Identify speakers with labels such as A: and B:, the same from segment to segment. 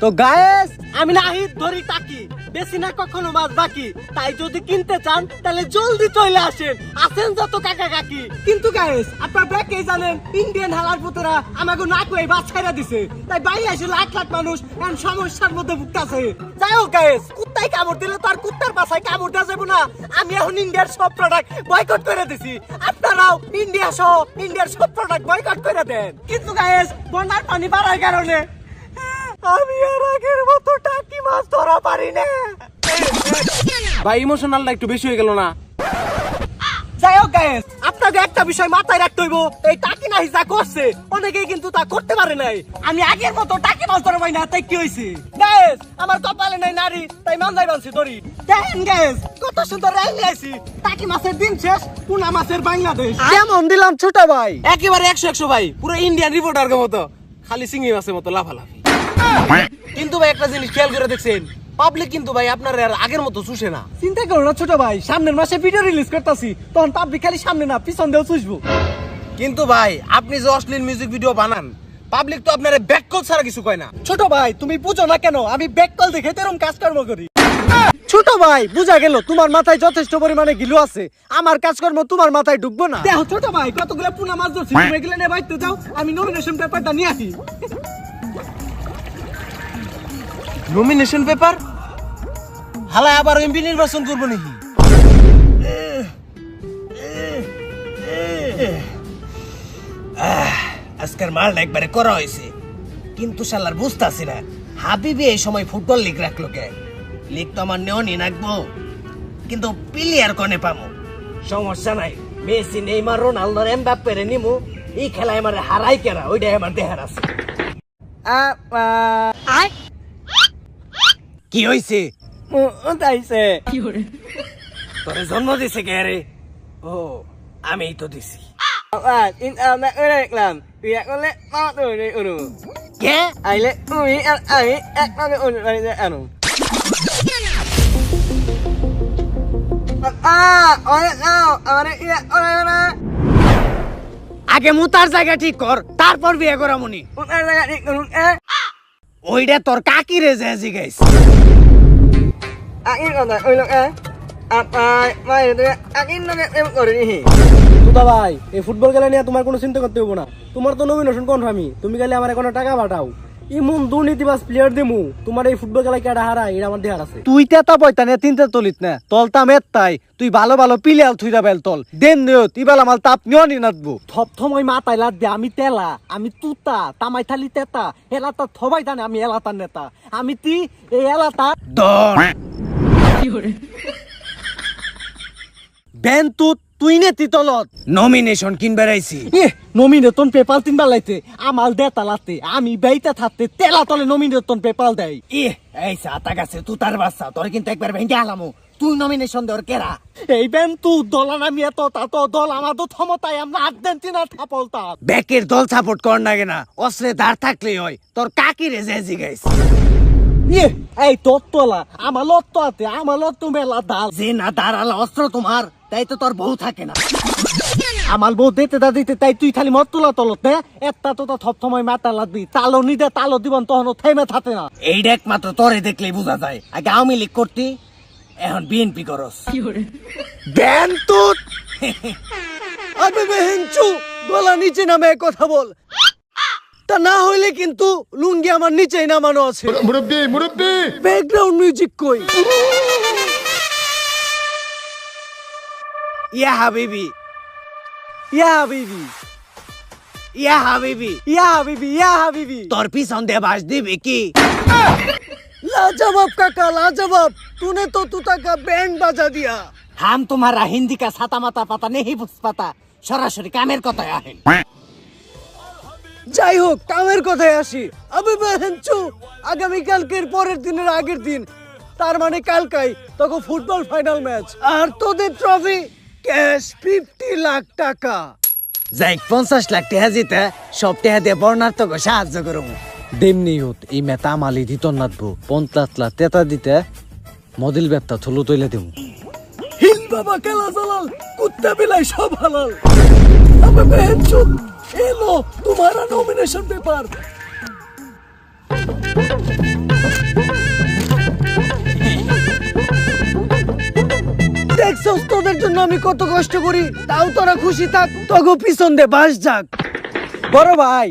A: তো গায়েস আমি নাহিদ ধরি টাকি বেশি না কখনো মাছ বাকি তাই যদি কিনতে চান তাহলে জলদি চলে আসেন আসেন যত কাকা কাকি কিন্তু গায়েস আপনার ব্যাকে জানেন ইন্ডিয়ান হালার পুতরা আমাকে না কই বাস ছাইরা দিছে তাই বাইরে এসে লাখ লাখ মানুষ এমন সমস্যার মধ্যে ভুগতাছে যাই হোক গায়েস কুত্তায় কামড় দিলে তার কুত্তার বাসায় কামড় দেওয়া যাবে না আমি এখন ইন্ডিয়ার সব প্রোডাক্ট বয়কট করে দিছি আপনারাও ইন্ডিয়ার সব প্রোডাক্ট বয়কট করে দেন কিন্তু গায়েস বন্যার পানি বাড়ার কারণে আমি আর আগের মতো টাকি মাছ ধরা পারি না
B: ভাই ইমোশনালটা একটু বেশি হয়ে গেল না?
A: যাই হোক গায়েস আপনাকে একটা বিষয় মাথায় রাখতে হইব এই টাকি না যা করছে অনেকেই কিন্তু তা করতে পারে নাই আমি আগের মতো টাকি মাছ ধরা পাই না তাই কি হয়েছে গায়েস আমার কপালে নাই নারী তাই মানজাই বানছি ধরি দেখেন গায়েস কত সুন্দর রাইলে আছি টাকি মাছের দিন শেষ পুনা মাছের বাংলাদেশ কেমন দিলাম ছোট ভাই
B: একেবারে 100 ভাই পুরো ইন্ডিয়ান রিপোর্টার মতো খালি সিঙ্গি মাছের মতো লাফালাফি কিন্তু ভাই একটা জিনিস খেয়াল করে দেখছেন পাবলিক কিন্তু ভাই আপনার আর আগের মতো চুষে না
A: চিন্তা করো না ছোট ভাই সামনের মাসে ভিডিও রিলিজ করতেছি তখন পাবলিক খালি সামনে না পিছন দিয়েও চুষবো
B: কিন্তু ভাই আপনি যে অশ্লীল মিউজিক ভিডিও বানান পাবলিক তো আপনার ব্যাককল ছাড়া কিছু কয় না।
A: ছোট ভাই তুমি বুঝো না কেন আমি ব্যাককল দেখে তেরম কাজকর্ম করি ছোট ভাই বুঝা গেল তোমার মাথায় যথেষ্ট পরিমাণে গিলু আছে আমার কাজকর্ম তোমার মাথায় ঢুকবো না দেখো ছোট ভাই কতগুলো পুনা মাছ ধরছি তুমি এগুলো নিয়ে বাইতে যাও আমি নমিনেশন পেপারটা নিয়ে আসি
B: নমিনেশন পেপার হালা আবার এমপি নির্বাচন করবো নাকি? আজকের মালটা একবারে করা হয়েছে কিন্তু শালার বুঝতেছি না হাবিবি এই সময় ফুটবল লিগ রাখলো কে লিগ তো আমার নেওয়া নিয়ে রাখবো কিন্তু প্লেয়ার কনে পামো
A: সমস্যা নাই মেসি নেইমার রোনালদো এমবাপ্পেরে নিমু এই খেলায় আমারে হারাই কেরা ওইটাই আমার দেহার আছে
B: কি হইছে
A: তাইছে তোরে জন্ম দিছে কে রে ও আমিই তো দিছি দেখলাম তুই একলে
B: কে
A: আইলে তুমি আর আমি একভাবে আনো
B: আগে মুতার জায়গা ঠিক কর তারপর বিয়ে করা মনি ওইটা তোর কাকি রে যে জিগাইস
A: দুদা ভাই এই ফুটবল খেলা নিয়ে তোমার কোনো চিন্তা করতে হবো না তোমার তো নমিনেশন কনফার্মই তুমি খালি আমার কোনো টাকা পাঠাও ইমন দুর্নীতিবাজ প্লেয়ার দিমু তোমার এই ফুটবল খেলায় কেডা হারায় এটা আমার দেহার আছে
C: তুই তেতা পয়তা নে তিনটা তলিত না তলতাম এত্তাই তুই ভালো ভালো পিলিয়াল থুইরা বেল তল দেন নিও তুই বেলা মাল তাপ নিও নি নাতবো
A: থমথমই মাথায় লাদ দে আমি তেলা আমি তুতা তামাই থালি তেতা এলাতা থবাই জানে আমি এলাতার নেতা আমি তি এই এলাতা
B: দর
C: বেন তুই নে তিতলত
B: নমিনেশন কিনবে রাইছি
A: নমিনেশন পেপাল তিন বেলাইতে আমার দেতা লাতে আমি বেইতে থাকতে তেলা তলে নমিনেশন পেপাল দেয়
B: এই সাতা গাছে তুই তার বাচ্চা তোর কিন্তু একবার ভেঙে আলামু তুই নমিনেশন দেওয়ার কেরা
A: এই বেন তু দল আমি এত তা তো দল আমার তো ক্ষমতায় আমরা আর্জেন্টিনা থাপলতা
B: ব্যাকের দল সাপোর্ট কর না কেনা অস্ত্রে ধার থাকলেই হয় তোর কাকি রে যে জিগাইস
A: এই তোর তোলা আমার লত্ত আছে আমার লত্ত মেলা দাল
B: যে না দাঁড়ালা অস্ত্র তোমার তাই তো তোর বউ থাকে না
A: আমার বউ দিতে তাই তুই খালি মত তোলা তলত নে একটা তো থপথময় মাথা লাগবি তালো নিদে তালো দিবন তখন থেমে থাকে না
B: এইটা একমাত্র তোরে দেখলেই বোঝা যায় আগে আওয়ামী লীগ করতি এখন বিএনপি করস
C: বেন তুত আবে বেহেনচু গলা নিচে নামে কথা বল তা না হইলে কিন্তু লুঙ্গি আমার নিচেই নামানো আছে মুরব্বি ব্যাকগ্রাউন্ড মিউজিক কই
B: ইয়া হাবিবি
C: ইয়া হাবিবি
B: ইয়া হাবিবি
C: ইয়া হাবিবি ইয়া হাবিবি
B: তোর পিছন দিয়ে বাস দিবি কি
C: लाजवाब काका लाजवाब तूने तो तुता का बैंड बजा दिया
A: हम तुम्हारा हिंदी का छाता माता पता नहीं बुझ पाता সরাসরি কামের কথায় আহেন
C: যাই হোক কামের কথায় আসি আবে বেহেনচু আগামী কালকের পরের দিনের আগের দিন তার মানে কালকাই তখন ফুটবল ফাইনাল ম্যাচ আর তোদের ট্রফি ক্যাশ 50 লাখ টাকা
B: যাই 50 লাখ টাকা জিতে সব টাকা দিয়ে বর্ণার্থকে সাহায্য করবো
C: দেমনি হত এই মেতা মালি দিত নাতবো 50 লাখ তেতা দিতে মডেল ব্যবটা থলো তৈলে দেবো
A: হিল বাবা কালা জালাল কুত্তা বিলাই সব হালাল আবে বেহেনচু এলো তোমারা নমিনেশন পেপার
C: দেখছস তোদের জন্য আমি কত কষ্ট করি, তাও তোরা খুশি থাক, তগো পিছন দে বাস যাক। বড় ভাই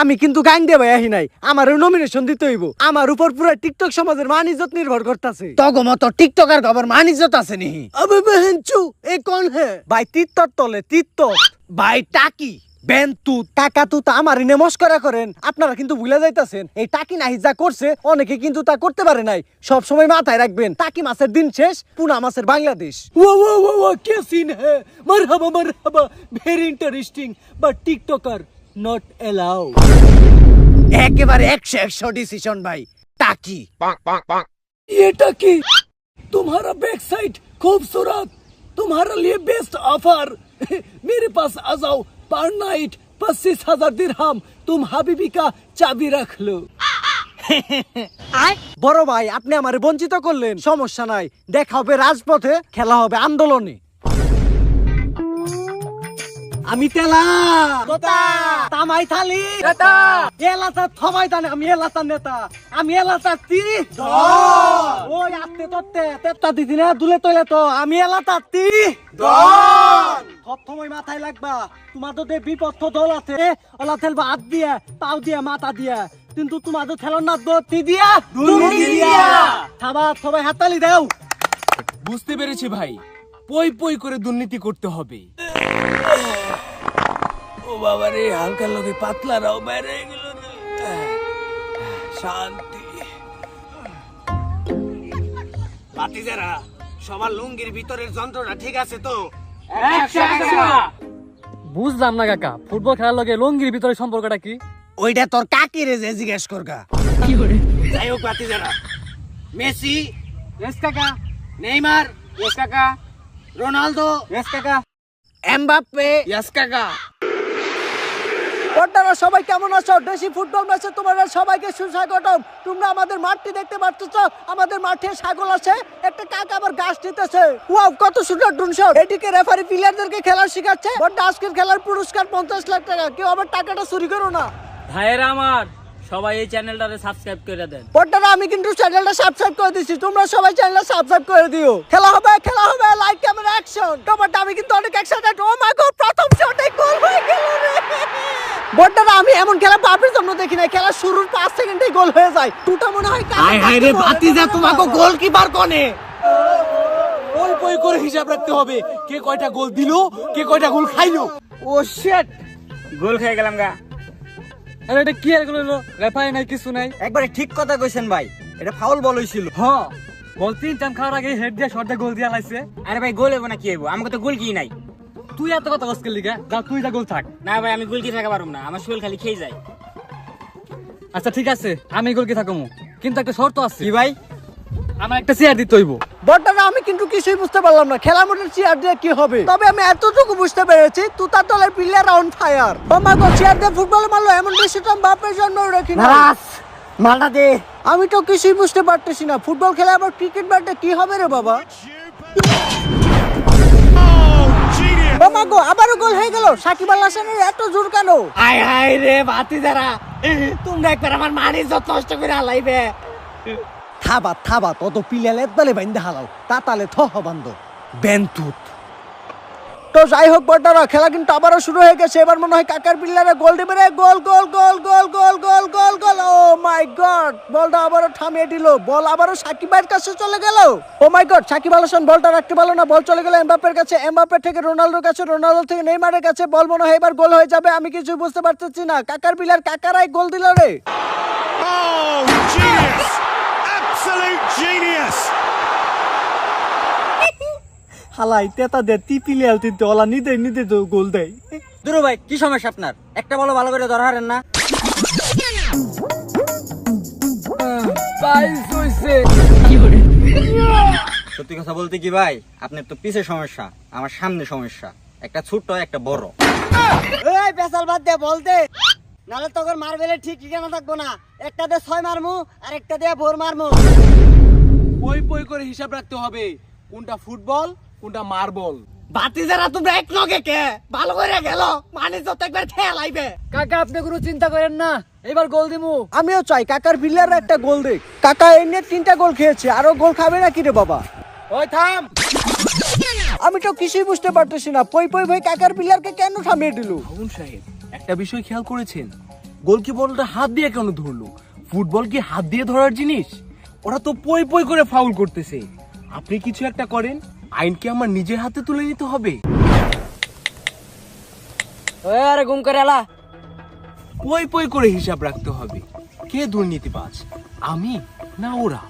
C: আমি কিন্তু গান দিয়ে ভাই আহি নাই, আমার নমিনেশন দিতে হইব। আমার উপর পুরো টিকটক সমাজের মান ইজ্জত নির্ভর করতেছে। তগো মতো টিকটকার খবর মান ইজ্জত আছে নি? আবে বেহেনচু এ কোন হে ভাই? তিত্তর তলে তিত্তর ভাই টাকি বেন্তু টাকা তু তা আমার ইনে মস্করা করেন। আপনারা কিন্তু ভুলে যাইতাছেন এই টাকি নাহি যা করছে অনেকে কিন্তু তা করতে পারে নাই। সব সময় মাথায় রাখবেন টাকি মাছের দিন শেষ, পুনা মাছের বাংলাদেশ। ওয়া ওয়া ওয়া ওয়া কে সিন হে, মারহাবা very interesting but TikToker not allow. একেবারে 100 ডিসিশন ভাই টাকি। ये टाकी तुम्हारा बैक साइड खूबसूरत, तुम्हारे लिए बेस्ट ऑफर। मेरे पास आ जाओ, पर नाइट 25,000 दिरहम, तुम হাবিবি का চাবি रख लो। বড় ভাই আপনি আমারে বঞ্চিত করলেন, সমস্যা নাই, দেখা হবে রাজপথে, খেলা হবে আন্দোলনে। আমি তেলা তোতা তামাই থালি নেতা এলাতা থমাই তানে, আমি এলাতার নেতা, আমি এলাতার তি ওই আত্তে তত্তে তেত্তা দিদি না দুলে তলে তো আমি এলাতার তি সব সময় মাথায় লাগবা। তোমাদের যে বিপদ দল আছে ওলা খেলবা হাত দিয়ে পাও দিয়ে মাথা দিয়ে, কিন্তু তোমাদের খেলার না তি দিয়া দুর্নীতি দিয়া। খাবার সবাই হাততালি দাও।
D: বুঝতে পেরেছি ভাই, পই পই করে দুর্নীতি করতে হবে। ও বাবা রে, হালকা লোকে পাতলা রাও বেড়ে গেল রে। শান্তি।
B: বাতিজারা সবার লুঙ্গির ভিতরের যন্ত্রটা ঠিক আছে তো?
A: বুঝলাম না কাকা, ফুটবল খেলার লগে লঙ্গির ভিতরে সম্পর্কটা কি?
B: ওইটা তোর কাকি রে যে জিজ্ঞেস করগা। যাই হোক বাতিজারা, মেসি
A: এস কাকা,
B: নেইমার
A: এস কাকা,
B: রোনালদো
A: এস কাকা,
B: এমবাপ্পে
D: ইয়াস কাকা।
C: আপনারা সবাই কেমন আছো? দেশি ফুটবল ম্যাচে তোমাদের সবাইকে সুস্বাগতম। তোমরা আমাদের মাঠটি দেখতে পাচ্ছ, আমাদের মাঠে ছাগল আছে, একটা কাকা আবার ঘাস দিতেছে। ওয়াও কত সুন্দর ড্রোন শট। এদিকে রেফারি প্লেয়ারদেরকে খেলা শেখাচ্ছে। বড় আজকের খেলার পুরস্কার 50 লাখ টাকা। কেউ আবার টাকাটা চুরি করো না।
A: ভাইয়েরা আমার সবাই এই চ্যানেলটারে সাবস্ক্রাইব করে দেন।
C: বড়রা আমি কিন্তু চ্যানেলটা সাবস্ক্রাইব করে দিয়েছি, তোমরা সবাই চ্যানেলটা সাবস্ক্রাইব করে দিও। খেলা হবে লাইক ক্যামেরা অ্যাকশন। টমাটো আমি কিন্তু অনেক এক্সাইটেড। ও মাই গড, প্রথম শটে গোল হয়ে গেল রে। বড়রা আমি এমন খেলা বাপের জন্য দেখি না, খেলা শুরুর 5 সেকেন্ডেই গোল হয়ে যায়। টুটা মনে হয়
B: হায় হায় রে বাতিজা, তোমাকে গোলকিপার কোনে?
D: পই পই করে হিসাব রাখতে হবে, কে কয়টা গোল দিলো, কে কয়টা গোল খাইলো।
A: ও শিট, গোল খেয়ে গেলাম গা। আরে এটা কি আর গোল হলো? রেফারি নাই, কিছু নাই।
E: একবারে ঠিক কথা কইছেন ভাই, এটা ফাউল বল হইছিল।
A: হ্যাঁ, বল 3 টাইম খাওয়ার আগে হেড দিয়ে শট দিয়ে গোল দিয়া লাইছে।
E: আরে ভাই গোল হইব না কি হইব? আমাকে তো গোল কি নাই।
A: তুই এত কথা কসকে লিগা, যা তুই যা গোল থাক।
E: না ভাই আমি গোল কি থাকা পারুম না, আমার শরীর খালি খেয়ে যায়।
A: আচ্ছা ঠিক আছে, আমি গোল কি থাকমু, কিন্তু একটা শর্ত আছে।
E: কি ভাই?
A: আমার একটা চেয়ার দিতে হইব।
C: বড়রা আমি কিন্তু কিছুই বুঝতে পারলাম না, খেলার মধ্যে চেয়ার দিয়ে কি হবে। তবে আমি এতটুকু বুঝতে পেরেছি, তুতা দলের প্লেয়ার অন ফায়ার। ও মা গো, চেয়ার দিয়ে ফুটবল মারলো, এমন ডিসিশন বাপের জন্য রাখি না।
B: মালটা দে।
C: আমি তো কিছুই বুঝতে পারতেছি না, ফুটবল খেলা আবার ক্রিকেট ব্যাটে কি হবে রে বাবা। ও মা গো, আবারও গোল হয়ে গেল। সাকিব আল হাসানের এত জোর কেন?
B: হায় হায় রে বাতিজারা, তোমরা একবার আমার মান ইজ্জত নষ্ট করে হালাইবে।
C: থাবা তত পিলালে তালে বাইন্দে হালাও, তাতালে থহ বান্ধ বেন্তুত। তো যাই হোক বড়রা, খেলা কিন্তু আবারও শুরু হয়ে গেছে। এবার মনে হয় কাকার পিলারে গোল দেবে রে। গোল গোল গোল গোল গোল গোল গোল গোল। ও মাই গড, বলটা আবারও থামিয়ে দিল। বল আবারও সাকিব ভাইয়ের কাছে চলে গেল। ও মাই গড, সাকিব আল হাসান বলটা রাখতে পারলো না, বল চলে গেল এমবাপ্পের কাছে। এমবাপ্পে থেকে রোনালদোর কাছে, রোনালদো থেকে নেইমারের কাছে। বল মনে হয় এবার গোল হয়ে যাবে, আমি কিছু বুঝতে পারতেছি না। কাকার পিলার কাকারাই গোল দিল রে।
F: Genius! Absolute genius!
C: হালাই তেতা দে তিপিলে আলতিতে ওলা নিতে তো গোল দেয়।
E: দুরু ভাই কি সমস্যা আপনার? একটা বলো ভালো করে ধরা হারেন না। সত্যি কথা বলতে কি ভাই, আপনার তো পিছে সমস্যা, আমার সামনে সমস্যা। একটা ছোট একটা বড়।
C: এই পেছাল বাদ দে, বল দে, নালে তোর মারবেলে ঠিক ঠিকানা থাকবো না। একটা দিয়ে 6 মারমু আর একটা দিয়ে 4 মারমু।
D: পই পই করে হিসাব রাখতে হবে, কোনটা ফুটবল কোনটা মার্বল।
B: বাতিজারা তোমরা এক লগে কে ভালো করে গেল মানে যত একবার খেয়াল আইবে।
A: কাকা আপনি কোনো চিন্তা করেন না, এবার গোল দিমু।
C: আমিও চাই কাকার প্লেয়ার একটা গোল দেখ। কাকা এনে 3টা গোল খেয়েছে, আরো গোল খাবে নাকি রে বাবা?
A: ওই থাম।
C: আমি তো কিছুই বুঝতে পারতেছি না, পই পই ভাই কাকার প্লেয়ারকে কেন থামিয়ে দিল?
D: মামুন সাহেব একটা বিষয় খেয়াল করেছেন, গোলকিপারটা হাত দিয়ে কেন ধরলো? ফুটবল কি হাত দিয়ে ধরার জিনিস? ওরা তো পই পই করে ফাউল করতেছে। আপনি কিছু একটা করেন, আইনকে আমার নিজের হাতে তুলে নিতে হবে।
A: ওই আরে গুম করে এলা।
D: পই পই করে হিসাব রাখতে হবে, কে দুর্নীতিবাজ, আমি না ওরা?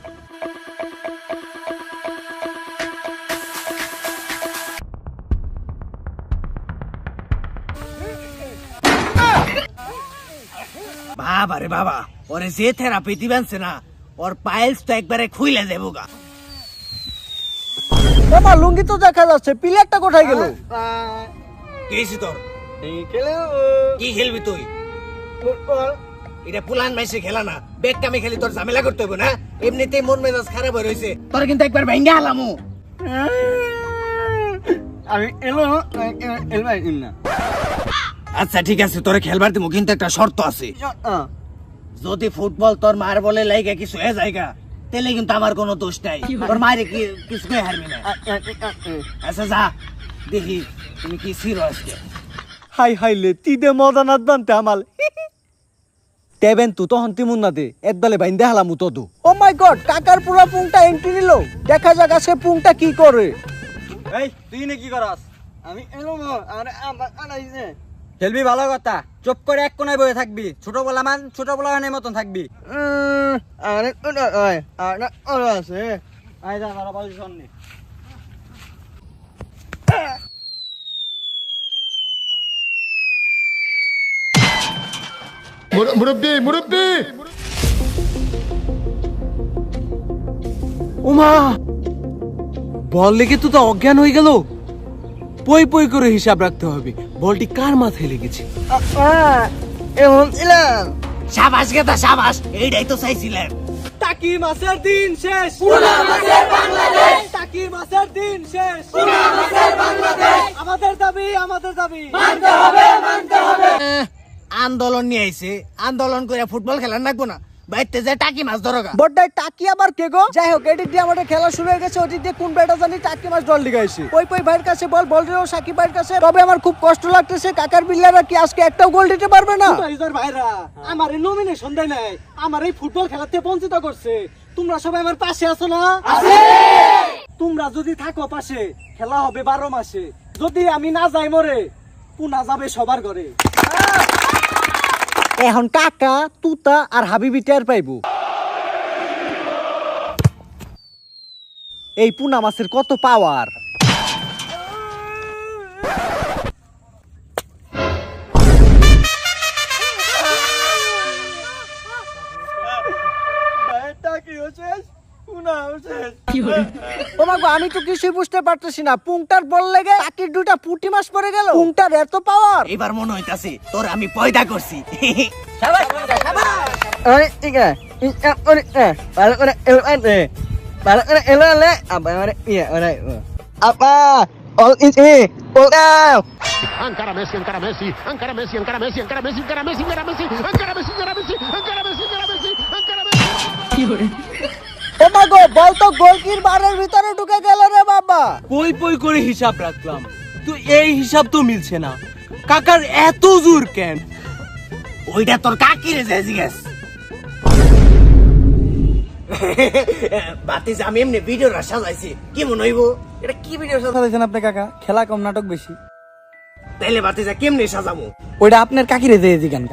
B: বাবা রে বাবা, ওরে যে থেরাপি দিবেনছে না, ওর পাইলস তো একবারে খুইলে দেবো গা।
C: বাবা লুঙ্গি তো দেখা যাচ্ছে, প্লেয়ারটা কোথায় গেল?
B: কি হয়েছে তোর? কি খেলবি তুই? এটা পুলান মাইসে খেলা না, বেগ কামে খেলি তোর ঝামেলা করতে হবে না। এমনিতেই মন মেজাজ খারাপ হয়ে রয়েছে, তোর কিন্তু একবার ভেঙ্গে হালামু।
E: আমি না
B: আচ্ছা ঠিক আছে, তোরে খেলবার দিমু, কিন্তু একটা শর্ত আছে। যদি ফুটবল তোর মার বলে লাইগা কিছু হয়ে যায়গা, তাহলে কিন্তু আমার কোনো দোষ নাই, তোর মায়ের কিছু কই হারবি না। আচ্ছা যা দেখি তুমি কি ছিল আজকে।
C: হাই হাইলে তিদে মদানাত বানতে আমাল তেবেন তু তখন তিমুন না দে একদলে বাইন্দে হালামু তদু। ও মাই গড, কাকার পুরা পুংটা এন্ট্রি নিল, দেখা যাক সে পুংটা কি করে।
E: এই তুই না কি করস? আমি খেলবি ভালো কথা, চুপ করে এক কোনায় বসে থাকবি, ছোট বলা মতন থাকবি। আরে আছে আয় যা তারা পজিশন নে।
F: মুরব্বি
D: ওমা, বল লেগে তো অজ্ঞান হয়ে গেল। পই পই করে হিসাব রাখতে হবে, বলটি কার মাথায় লেগেছে।
B: সাবাস গেদা সাবাস, এইটাই তো চাইছিলেন।
A: টাকি মাছের দিন শেষ, টাকি মাছের দিন শেষ, আমাদের দাবি
B: আন্দোলন নিয়ে আইছে, আন্দোলন করে ফুটবল খেলার লাগবো না, বাইতে যে টাকি মাছ ধরোগা।
C: বড়টাই টাকি আবার কে গো? যাই হোক, এদিক দিয়ে আমাদের খেলা শুরু হয়ে গেছে, ওদিক দিয়ে কোন বেটা জানি টাকি মাছ দল লিগাইছে। পই পই ভাইয়ের কাছে বল, বল রেও সাকিব ভাইয়ের কাছে। তবে আমার খুব কষ্ট লাগতেছে, কাকার বিল্লারা কি আজকে একটাও গোল দিতে পারবে না?
A: ভাইরা আমার নমিনেশন দেয় নাই, আমার এই ফুটবল খেলাতে বঞ্চিত করছে। তোমরা সবাই আমার পাশে আছো না? তোমরা যদি থাকো পাশে, খেলা হবে 12 মাসে। যদি আমি না যাই মরে, পুনা যাবে সবার ঘরে।
C: এখন কাকা তুতা আর হাবিবি টের পাইবো এই পুনা মাছের কত পাওয়ার। আমি তো কিছুই বুঝতে পারতেছি না, পুংটার বল লেগে টাকির 2টা পুঁটি মাছ পড়ে গেল। পুংটার এত পাওয়ার,
B: এবার মনে হইতাছে তোর আমি পয়দা করছি।
F: Encara Messi, encara Messi, encara Messi, encara Messi, encara Messi, encara Messi, encara Messi, encara Messi, encara Messi, encara Messi, encara Messi, encara Messi.
C: ও মা গো, বল তো গোলকির বারের ভিতরে ঢুকে গেল রে বাবা।
D: পই পই করে হিসাব রাখলাম, তো এই হিসাব তো মিলছে না। কাকার এত জোর কেন?
B: ওইটা তোর কাকিরে যে জিজ্ঞেস। বাতিস আমি এমনি ভিডিওটা সাজাইছি, কি মনে হইব? এটা কি ভিডিও
E: সাজাইছেন আপনি কাকা? খেলা কম নাটক বেশি।
B: তাইলে বাতিসা কেমনে সাজামু?
E: ওইটা আপনার কাকিরে দিয়ে জিগান।